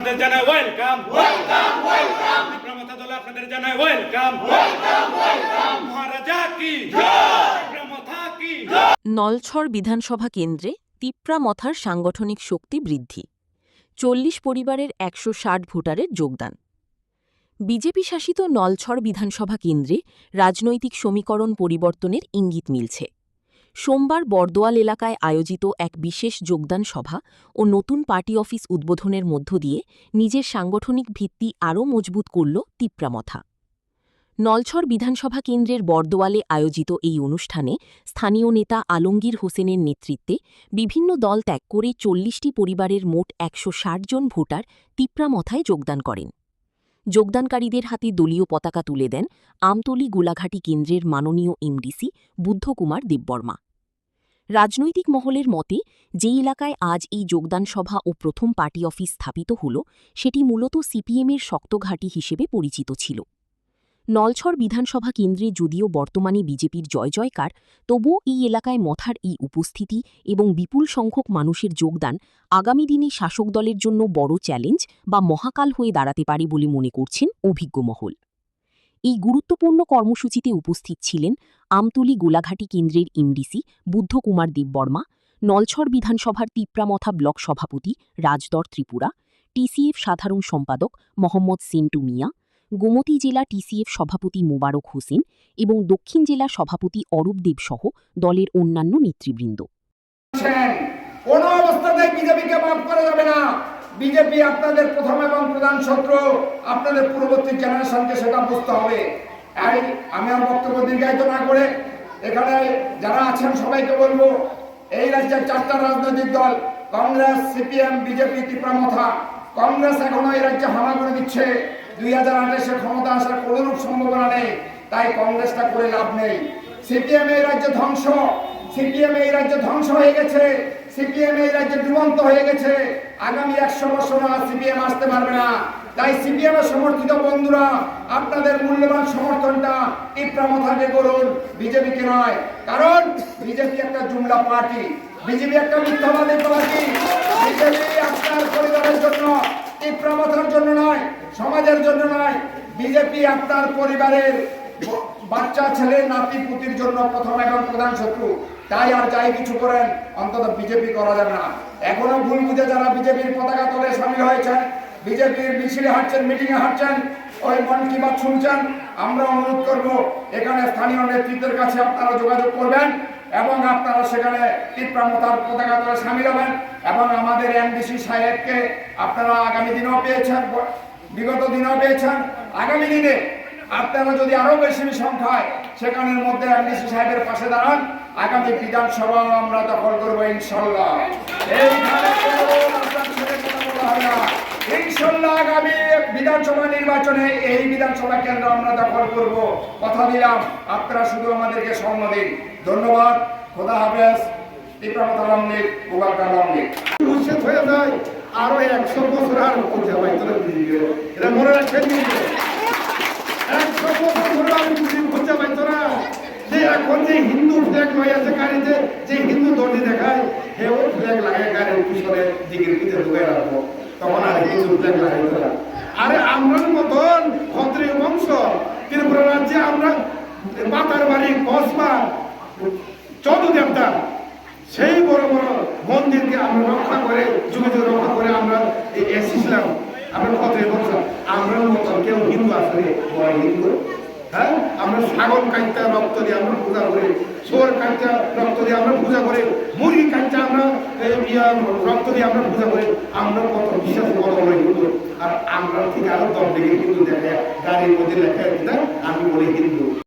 জানাই welcome welcome welcome Pramatha দল আপনাদের জানাই ওয়েলকাম ওয়েলকাম ওয়েলকাম মহারাজা কি জয় প্রমথা কি জয়। নলছড় বিধানসভা কেন্দ্রে তিপ্রা মথার সাংগঠনিক শক্তি বৃদ্ধি ৪০ পরিবারের ১৬০ ভোটারের যোগদান। বিজেপি শাসিত নলছড় বিধানসভা কেন্দ্রে রাজনৈতিক সমীকরণ পরিবর্তনের ইঙ্গিত মিলছে। সোমবার বরদোয়াল এলাকায় আয়োজিত এক বিশেষ যোগদান সভা ও নতুন পার্টি অফিস উদ্বোধনের মধ্য দিয়ে নিজের সাংগঠনিক ভিত্তি আরও মজবুত করল তিপ্রা মথা। নলছড় বিধানসভা কেন্দ্রের বরদোয়ালে আয়োজিত এই অনুষ্ঠানে স্থানীয় নেতা আলমগীর হোসেনের নেতৃত্বে বিভিন্ন দল ত্যাগ করে ৪০টি পরিবারের মোট ১৬০ জন ভোটার তিপ্রা মথায় যোগদান করেন। যোগদানকারীদের হাতে দলীয় পতাকা তুলে দেন আমতলী গোলাঘাটি কেন্দ্রের মাননীয় এমডিসি বুদ্ধকুমার দেববর্মা। রাজনৈতিক মহলের মতে যে এলাকায় আজ এই যোগদান সভা ও প্রথম পার্টি অফিস স্থাপিত হল সেটি মূলত সিপিএমের শক্ত ঘাঁটি হিসেবে পরিচিত ছিল। নলছড় বিধানসভা কেন্দ্রে যদিও বর্তমানে বিজেপির জয়জয়কার, তবুও এই এলাকায় মথার এই উপস্থিতি এবং বিপুল সংখ্যক মানুষের যোগদান আগামী দিনে শাসক দলের জন্য বড় চ্যালেঞ্জ বা মহাকাল হয়ে দাঁড়াতে পারে বলে মনে করছেন অভিজ্ঞ মহল। এই গুরুত্বপূর্ণ কর্মসূচিতে উপস্থিত ছিলেন আমতলী গোলাঘাটি কেন্দ্রের এমডিসি বুদ্ধকুমার দেববর্মা, নলছড় বিধানসভার তিপ্রামথা ব্লক সভাপতি রাজদর ত্রিপুরা, টিসিএফ সাধারণ সম্পাদক মোহাম্মদ সেন্টু মিয়া, গোমতী জেলা টিসিএফ সভাপতি মোবারক হোসেন এবং দক্ষিণ জেলা সভাপতি অরূপ দেবসহ দলের অন্যান্য নেতৃবৃন্দ। কোন অবস্থাতেই বিজেপিকে মাফ করা যাবে না। বিজেপি আপনাদের প্রথম এবং প্রধান শত্রু, আপনাদের পূর্ববর্তী জেনারেশনকে সেটা বুঝতে হবে। আমি আর বক্তব্য দীর্ঘায়িত না করে এখানে যারা আছেন সবাইকে বলবো, এই রাজ্যের 4টা রাজনৈতিক দল কংগ্রেস, সিপিএম, বিজেপি, তিপ্রা মথা। কংগ্রেস এখনো এই রাজ্যে হামাগুড়ি দিচ্ছে। 2028-এ ক্ষমতা আসার কোনরূপ সম্ভাবনা নেই, তাই কংগ্রেসটা করে লাভ নেই। সিপিএম এই রাজ্যে ধ্বংস, সিপিএম এই রাজ্যে ধ্বংস হয়ে গেছে, সিপিএম এই রাজ্যে ডুবন্ত হয়ে গেছে। আগামী 100 বছর আর সিপিএম আসতে পারবে না। তাই সিপিএম এর সমর্থিত বন্ধুরা, আপনাদের মূল্যবান সমর্থনটা তিপ্রা মথাকে করুন, বিজেপিকে নয়। কারণ বিজেপি একটা জুমলা পার্টি, বিজেপি একটা মিথ্যাবাদী পার্টি। বিজেপি আপনার পরিবারের জন্য, তিপ্রা মথার জন্য নয়, সমাজের জন্য নয়। বিজেপি আপনার পরিবারের বাচ্চা ছেলে নাতি পুতির জন্য প্রথম এবং প্রধান শত্রু। তাই আর যাই কিছু করেন, অন্তত বিজেপি করা যাবে না। এখনো ভুল বুঝে যারা বিজেপির পতাকা তলে সামিল হয়েছেন, বিজেপির মিছিলে হাঁটছেন, মিটিংয়ে হাঁটছেন, ওই মন কি বাত শুনছেন, আমরা অনুরোধ করব এখানে স্থানীয় নেতৃত্বের কাছে আপনারা যোগাযোগ করবেন এবং আপনারা সেখানে তিপ্রা মথার পতাকা তলে সামিল হবেন। এবং আমাদের এমডিসি সাহেবকে আপনারা আগামী দিনেও পেয়েছেন, বিগত দিনেও পেয়েছেন। আগামী দিনে আপনারা যদি আরো বেশি সংখ্যায় সেখানের মধ্যে এমডিসি সাহেবের পাশে দাঁড়ান, আগামী বিধানসভা আমরা দখল করবো ইনশাল্লাহ। ইনশাল্লাহ আগামী বিধানসভা নির্বাচনে এই বিধানসভা কেন্দ্র আমরা দখল করব, কথা দিলাম। আপনারা শুধু আমাদেরকে সঙ্গ দিন। ধন্যবাদ, খোদা হাফেজ। তিপ্রা মথা লংলিক, উবাক্কা লংলিক। হয়ে যায় আরো 100 বছর আর এটা মনে রাখবেন। 100 বছর ধরে আমি বুঝতে পারতো না যে এখন যে হিন্দু ফ্ল্যাগ লয়ে আছে গাড়িতে, যে হিন্দু দর্জি দেখায় হেও ফ্ল্যাগ লাগায় গাড়ির পিছনে দিকের পিছনে ঢুকে রাখবো, তখন আর হিন্দু ফ্ল্যাগ লাগাইতো না। আরে আমরার মতন ক্ষত্রিয় বংশ ত্রিপুরা রাজ্যে আমরা মাতার বাড়ি কসবা চৌদ্দ দেবতা, সেই বড় বড় মন্দিরকে আমরা রক্ষা করে, যুগে যুগে রক্ষা করে আমরা এসেছিলাম। আমরা ক্ষত্রিয় বংশ, আমরা মতন কেউ হিন্দু আসলে বড় হিন্দু। হ্যাঁ, আমরা ছাগল কাঁচা রক্ত দিয়ে আমরা পূজা করি, সোর কাঁচা রক্ত দিয়ে আমরা পূজা করি, মুরগি কাঁচা আমরা রক্ত দিয়ে আমরা পূজা করি। আমরা কত বিশ্বাস কত বড় হিন্দু। আর আমরা ঠিক আরো 10 দিকে হিন্দু দেখে গাড়ির মধ্যে লেখা, আমি বলি হিন্দু।